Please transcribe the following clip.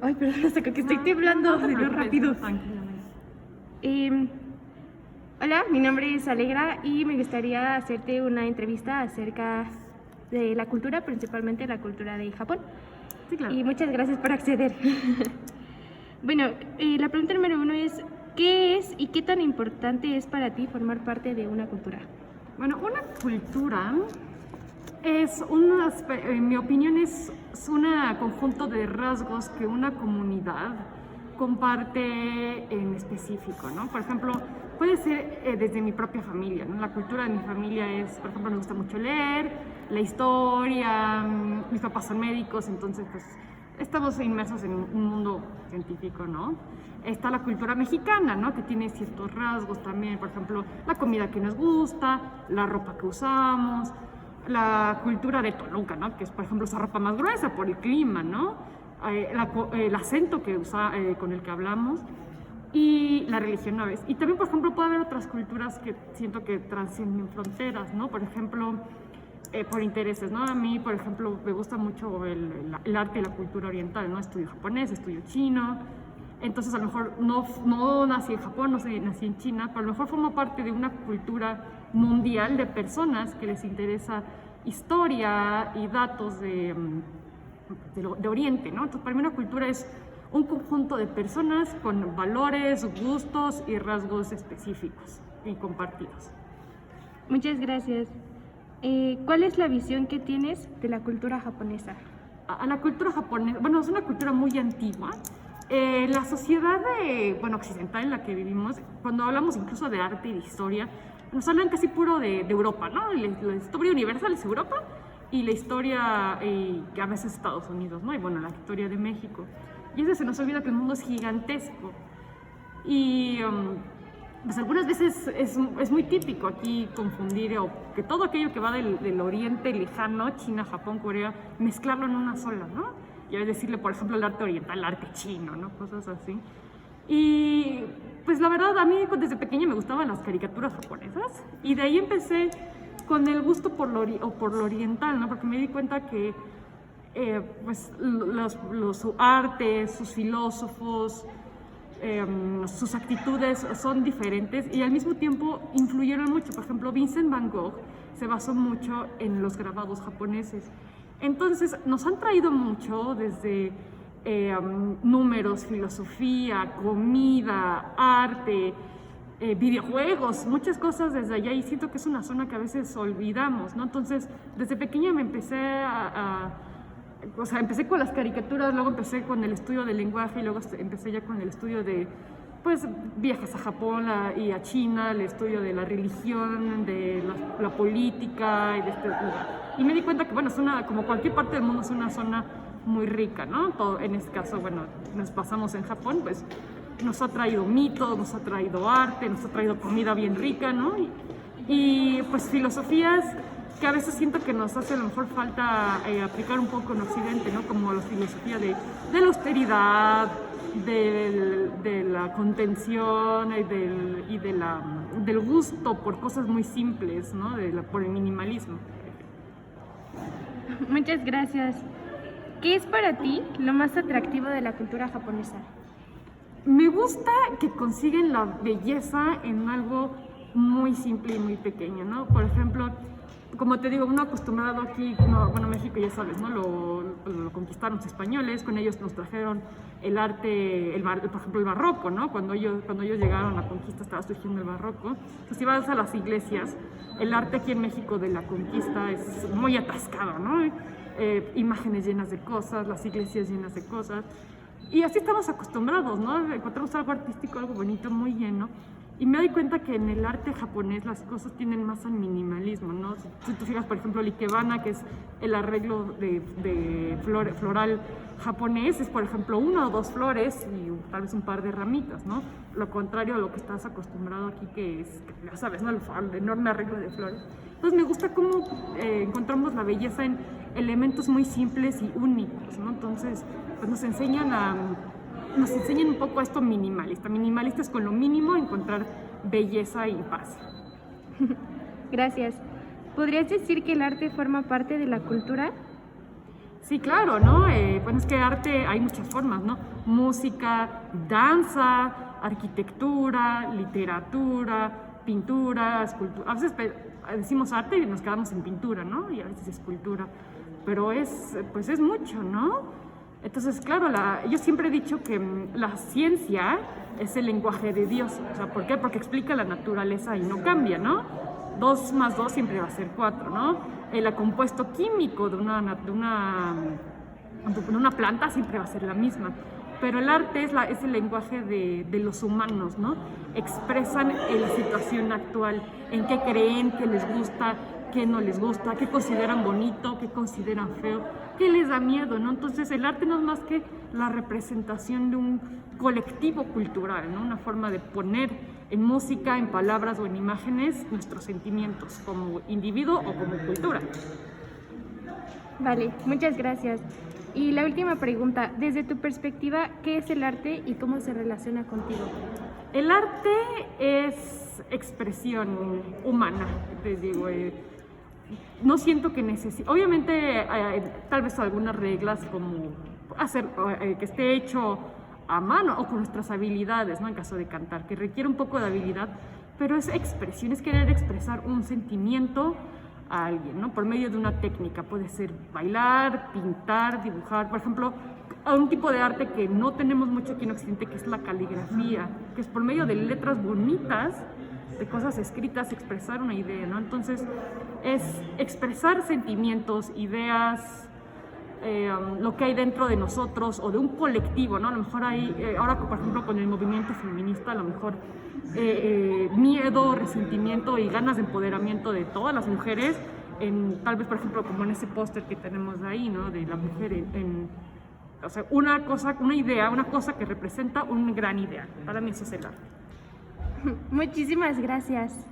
Ay, perdón, hasta que estoy temblando de lo rápido. Eh, Hola, mi nombre es Alegra y me gustaría hacerte una entrevista acerca de la cultura, principalmente la cultura de Japón. Sí, claro. Y muchas gracias por acceder. Bueno, la pregunta número 1 es, ¿qué es y qué tan importante es para ti formar parte de una cultura? Bueno, una cultura en mi opinión, es un conjunto de rasgos que una comunidad comparte en específico, ¿no? Por ejemplo, puede ser desde mi propia familia, ¿no? La cultura de mi familia es, por ejemplo, me gusta mucho leer, la historia, mis papás son médicos, entonces pues estamos inmersos en un mundo científico, ¿no? Está la cultura mexicana, ¿no? Que tiene ciertos rasgos también, por ejemplo, la comida que nos gusta, la ropa que usamos, la cultura de Toluca, ¿no? Que es, por ejemplo, esa ropa más gruesa por el clima, ¿no? El acento con el que hablamos y la religión a veces. Y también, por ejemplo, puede haber otras culturas que siento que trascienden fronteras, ¿no? Por ejemplo, por intereses, ¿no? A mí, por ejemplo, me gusta mucho el arte y la cultura oriental, ¿no? Estudio japonés, estudio chino. Entonces, a lo mejor no nací en Japón, nací en China, pero a lo mejor formo parte de una cultura mundial de personas que les interesa historia y datos de Oriente, ¿no? Entonces, para mí una cultura es un conjunto de personas con valores, gustos y rasgos específicos y compartidos. Muchas gracias. ¿Cuál es la visión que tienes de la cultura japonesa? A la cultura japonesa, bueno, es una cultura muy antigua. La sociedad occidental en la que vivimos, cuando hablamos incluso de arte y de historia, nos hablan casi puro de Europa, ¿no? La historia universal es Europa y la historia que a veces Estados Unidos, ¿no? Y bueno, la historia de México. Y a veces se nos olvida que el mundo es gigantesco. Y pues algunas veces es muy típico aquí confundir que todo aquello que va del oriente lejano, China, Japón, Corea, mezclarlo en una sola, ¿no? Y a veces decirle, por ejemplo, el arte oriental, el arte chino, ¿no? Cosas así. Y pues la verdad, a mí desde pequeña me gustaban las caricaturas japonesas y de ahí empecé con el gusto por lo oriental, ¿no? Porque me di cuenta que pues su arte, sus filósofos, sus actitudes son diferentes y al mismo tiempo influyeron mucho. Por ejemplo, Vincent Van Gogh se basó mucho en los grabados japoneses. Entonces nos han traído mucho desde números, filosofía, comida, arte, videojuegos, muchas cosas desde allá y siento que es una zona que a veces olvidamos, ¿no? Entonces desde pequeña me empecé con las caricaturas, luego empecé con el estudio del lenguaje y luego empecé ya con el estudio de pues viajes a Japón y a China, el estudio de la religión, de la política y me di cuenta que bueno, como cualquier parte del mundo es una zona muy rica, ¿no? Todo, en este caso, bueno, nos pasamos en Japón, pues nos ha traído mitos, nos ha traído arte, nos ha traído comida bien rica, ¿no? Y pues filosofías que a veces siento que nos hace a lo mejor falta aplicar un poco en Occidente, ¿no? Como la filosofía de la austeridad, de la contención y del gusto por cosas muy simples, ¿no? Por el minimalismo. Muchas gracias. ¿Qué es para ti lo más atractivo de la cultura japonesa? Me gusta que consiguen la belleza en algo muy simple y muy pequeño, ¿no? Por ejemplo, como te digo, uno acostumbrado aquí, bueno, México ya sabes, ¿no? Lo conquistaron los españoles, con ellos nos trajeron el arte, por ejemplo, el barroco, ¿no? Cuando ellos llegaron a la conquista estaba surgiendo el barroco. Entonces, si vas a las iglesias, el arte aquí en México de la conquista es muy atascado, ¿no? Imágenes llenas de cosas, las iglesias llenas de cosas. Y así estamos acostumbrados, ¿no? Encontramos algo artístico, algo bonito, muy lleno. Y me doy cuenta que en el arte japonés las cosas tienen más al minimalismo, ¿no? Si tú fijas, por ejemplo, el ikebana, que es el arreglo floral japonés, es, por ejemplo, una o dos flores y tal vez un par de ramitas, ¿no? Lo contrario a lo que estás acostumbrado aquí, que ya sabes, ¿no? El enorme arreglo de flores. Entonces me gusta cómo encontramos la belleza en elementos muy simples y únicos, ¿no? Entonces, pues nos enseñan un poco esto minimalista es con lo mínimo encontrar belleza y paz. Gracias. ¿Podrías decir que el arte forma parte de la cultura? Sí, claro, ¿no? Bueno, es que arte hay muchas formas, ¿no? Música, danza, arquitectura, literatura, pintura, escultura. A veces decimos arte y nos quedamos en pintura, ¿no? Y a veces escultura. Pero pues es mucho, ¿no? Entonces, claro, yo siempre he dicho que la ciencia es el lenguaje de Dios. O sea, ¿por qué? Porque explica la naturaleza y no cambia, ¿no? 2 más 2 siempre va a ser 4, ¿no? El compuesto químico de una planta siempre va a ser la misma. Pero el arte es el lenguaje de los humanos, ¿no? Expresan la situación actual, en qué creen, qué les gusta, qué no les gusta, qué consideran bonito, qué consideran feo, qué les da miedo, ¿no? Entonces el arte no es más que la representación de un colectivo cultural, ¿no? Una forma de poner en música, en palabras o en imágenes nuestros sentimientos como individuo o como cultura. Vale, muchas gracias. Y la última pregunta, desde tu perspectiva, ¿qué es el arte y cómo se relaciona contigo? El arte es expresión humana, les digo. No siento que necesite, obviamente tal vez algunas reglas como hacer que esté hecho a mano o con nuestras habilidades, ¿no? En caso de cantar, que requiere un poco de habilidad, pero es expresión, es querer expresar un sentimiento a alguien, ¿no? Por medio de una técnica, puede ser bailar, pintar, dibujar, por ejemplo, un tipo de arte que no tenemos mucho aquí en Occidente, que es la caligrafía, que es por medio de letras bonitas, de cosas escritas, expresar una idea, ¿no? Entonces, es expresar sentimientos, ideas, lo que hay dentro de nosotros o de un colectivo, ¿no? A lo mejor hay, ahora por ejemplo con el movimiento feminista, a lo mejor miedo, resentimiento y ganas de empoderamiento de todas las mujeres, tal vez por ejemplo como en ese póster que tenemos ahí, ¿no? De la mujer o sea, una cosa, una idea, una cosa que representa un gran ideal. Para mí eso es el arte. Muchísimas gracias.